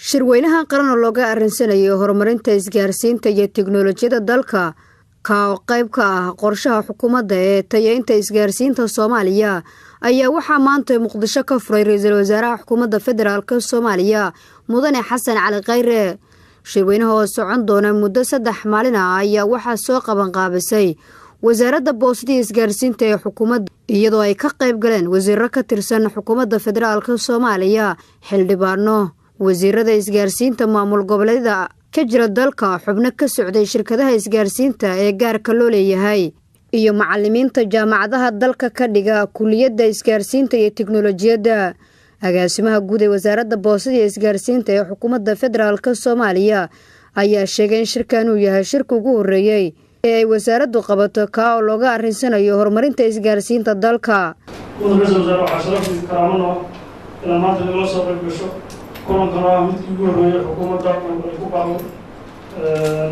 shirweynaha qaran oo looga arinsanayo horumarinta isgaarsiinta iyo tiknoolajiyada dalka ka qayb ka ah qorshaha xukuumadda ee tayeynta isgaarsiinta Soomaaliya ayaa waxaa maanta Muqdisho ka furay ra'iisul wasaaraha xukuumadda federaalka Soomaaliya Mudane Xasan Cali Khayre. shirweynaha oo socon doona muddo 3 maalin ah ayaa waxaa soo qaban qaabisay wasaaradda boostada isgaarsiinta ee xukuumadda iyadoo ay ka qayb galeen wasiirro ka tirsan xukuumadda federaalka Soomaaliya xildhibaano wasiirada isgaarsiinta maamul goboleedyada ka jira dalka xubno ka socday shirkadaha isgaarsiinta ee gaarka loo leeyahay iyo macallimiinta jaamacadaha dalka ka dhiga kulliyadda isgaarsiinta iyo tiknoolajiyada. agaasimaha guud ee wasaaradda boostada isgaarsiinta ee xukuumadda federaalka Soomaaliya ayaa sheegay in shirkan uu yahay shirka ugu horeeyay ee ay wasaaraddu qabato ka oo looga arinsanayo horumarinta isgaarsiinta dalka. كلنا مد يقولوا حكومة دارنا يكوبارو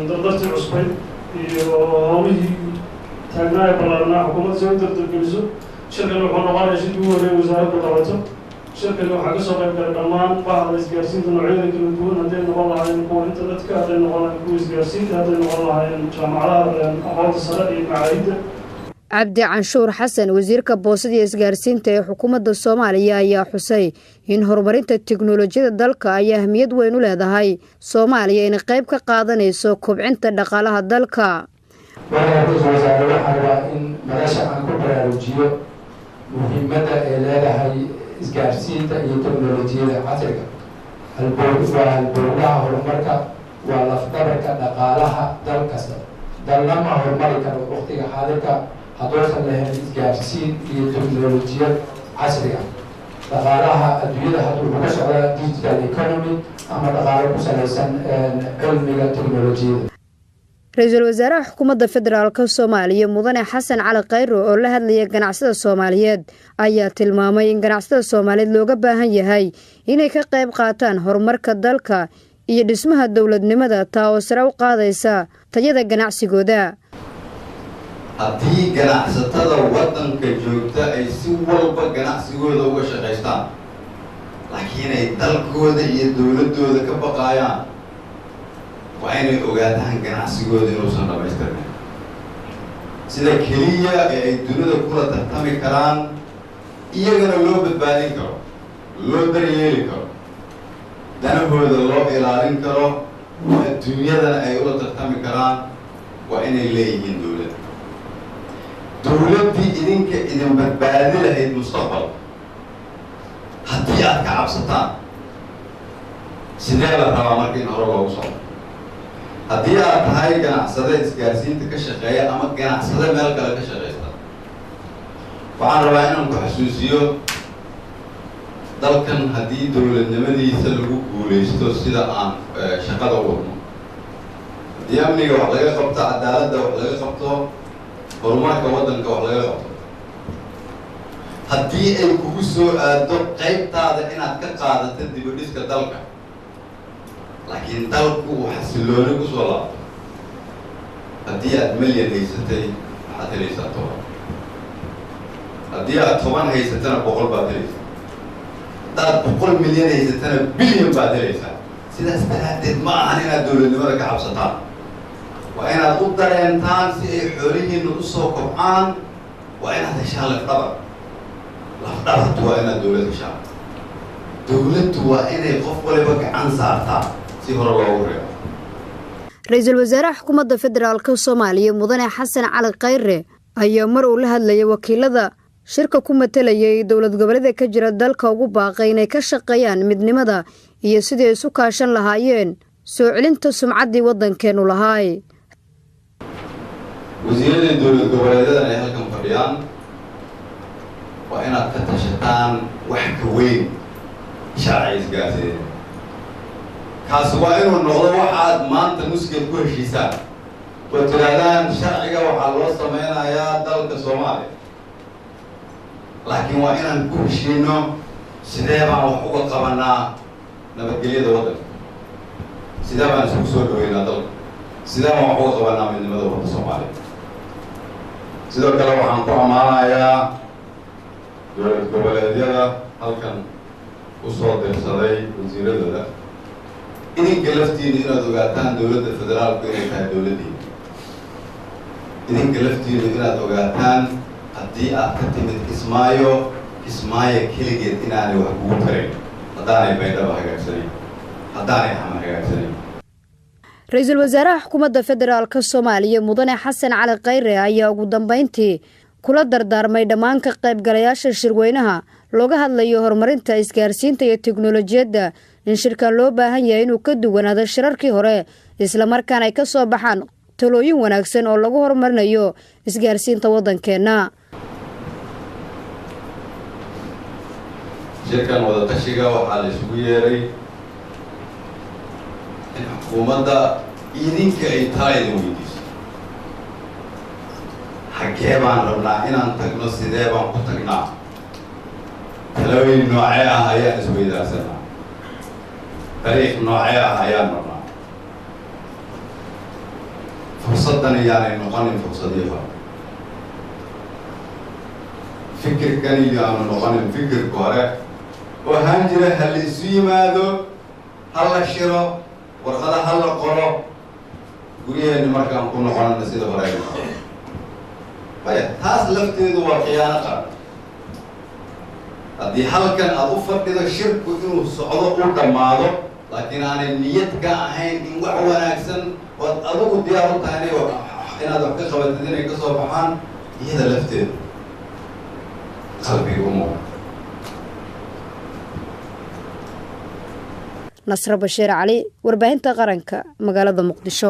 دردت العصبي يهوي تجنا يبلغنا حكومة زين تدرجزو شركة لو حنا قال يجي يقولوا وزارة بطلته شركة لو حاجة صغيرة كمان بعض الإسقاطين تنوعين يقولون هذين والله هاي نقول إنترنت كهذين والله يقول إسقاطين هذين والله هاي جامعات أقوال الصلاة معايد. cabdi canshuur xasan wasiirka boostada isgaarsiinta ee xukuumadda Soomaaliya ayaa xusay in horumarinta tiknoolajiyada dalka ay ahmiyad weyn u leedahay Soomaaliya in qayb ka qaadanayso kobcinta dhaqaalaha dalka. in madasha aan ku baraarujiyo muhiimadda ay leedahay isgaarsiinta iyo tiknoolajiyada casriga halbowlaha horumarka waa lafdabarka dhaqaalaha dal kasta dalnama horumari karo waqtiga xaadirka haddoosan lahayn isgaarsiin iyo teknolojiyad casriga dhaqaalaha adduunyada hadduu uga socdaa digital economy ama dhaqaalo ku salaysan cilmiga teknolojiyada. ra'iisul wasaaraha xukuumadda federaalka Soomaaliya Mudane Xasan Cali Khayre oo la hadlayay ganacsiyada Soomaaliyeed ayaa tilmaamay in ganacsiyada Soomaaliyeed looga baahan yahay inay ka qayb qaataan horumarka dalka iyo dhismaha dawladnimada taa oo sare u qaadaysa tayada ganacsigooda. haddii ganacsatada waddanka joogta ay si walba ganacsigooda uga shaqaystaan laakiin ay dalkooda iyo dawladooda ka baqayaan waa inay ogaadaan ganacsigooda inuusan dhamaystirnayn sida keliya ee ay dunida kula tartami karaan iyagana loo badbaadin karo loo daryeeli karo danahooda loo ilaalin karo adduunyadana ay ula tartami karaan waa inay leeyihiin dawladdii idinka idin badbaadi lahayd mustaqbal haddii aad ka cabsataan sidee la rabaa marka in hore loogu socdo haddii aad tahay ganacsade isgaarsiinta ka shaqeeya ama ganacsade meel kale ka shaqaysta waxaan rabaa inaan ku xasuusiyo dalkan haddii dawladnimadiisa lagu guulaysto sida aan shaqada u wadno haddii amniga wax laga qabto cadaaladda wax laga qabto horumarka waddanka wax laga qabto haddii ay kugu soo aado qaybtaada inaad ka qaadato dibadhiska dalka laakiin dalku uu xasilooni ku soo laabto haddii aad milyan haysatay waxaad helaysaa 10 haddii aad 10 haysatana 100 baad helaysaa haddaad 100 milyan haysatana bilyan baad helaysaa sidaas daraaddeed ma ahan inaad dawladnimada ka cabsataan waa inaad u dareentaan si ay xoolihiina u soo kobcaan waa inaad heshaan lafdhabartu waa inaad dawlad heshaan dawladdu waa inay qof waliba gacan saartaa si hore loogu reebo. ra'iisul wasaaraha xukuumadda federaalka Soomaaliya Mudane Xasan Cali Khayre ayaa mar uu la hadlayay wakiilada shirka ku matalayay dawlad goboleedka ka jira dalka ugu baaqay inay ka shaqeeyaan midnimada iyo sidii ay isu kaashan lahaayeen soo celinta sumcaddii waddankeenu lahaay. wasiirada dawlad goboleedyada ay halkan fadhiyaan waa inaad ka tashataan wax ka weyn sharci isgaarsiin kaas waa inuu noqdo waxaad maanta muskeed ku heshiisaan oo tiraadaan sharciga waxaa loo sameynayaa dalka Soomaaliya laakiin waa inaan ku heshiino sidee baan wax uga qabanaa nabadgelyada waddanka sidee baan isku soo dhaweynaa dalka sidee baan wax uga qabanaa midnimada waddanka Soomaaliya. sidoo kale waxaan ku ammaanayaa dawlad goboleedyada halkan u soo dirsaday wasiiradooda idinka laftiinu inaad ogaataan dowladda federaalku inay tahay dowladdii. idinka laftiinu inaad ogaataan haddii aad ka timid Kismaayo keligeed inaanay wax kugu tarin haddaanay Baydhabo hagaagsanayn, haddaanay Xamar hagaagsanayn. Ra'iisul Wasaaraha Xukuumadda Federaalka Soomaaliya Mudane Xasan Cali Khayre ayaa ugu dambeyntii kula dardaarmay dhammaan ka qaybgalayaasha shirweynaha looga hadlayo horumarinta isgaarsiinta iyo tiknoolajiyadda in shirkan loo baahan yahay inuu ka duwanaado shirarkii hore isla markaana ay ka soo baxaan talooyin wanaagsan oo lagu horumarinayo isgaarsiinta waddankeena. shirkan wada tashiga waxaa la isugu yeeray in xukuumadda idinka ay talayda weydiiso. xaggee baan rabnaa inaan tagno, sidee baan ku tagnaa, talooyin noocee ah ayaan isweydaarsanaa, tariikh noocee ah ayaan rabnaa. fursaddan iyaanay noqonin fursadii hore, fikirkan iyaanu noqonin fikirka hore oo ahaan jira ha la isu yimaado, ha la shiro, warqada ha la qoro, guryaheeni markaan ku noqonana sida hore ay noqon. maya taas lafteedu waa khiyaano qaran. haddii halkan aad u fadhido shirku inuu socdo u dhammaado laakiin aanay niyad ka ahayn in wax wanaagsan ood adigu diyaar u tahay inaad wax ka qabatid inay ka soo baxaan, iyada lafteedu qalbiga u muuqda. Nasra Bashiir Cali, warbaahinta qaranka, magaalada Muqdisho.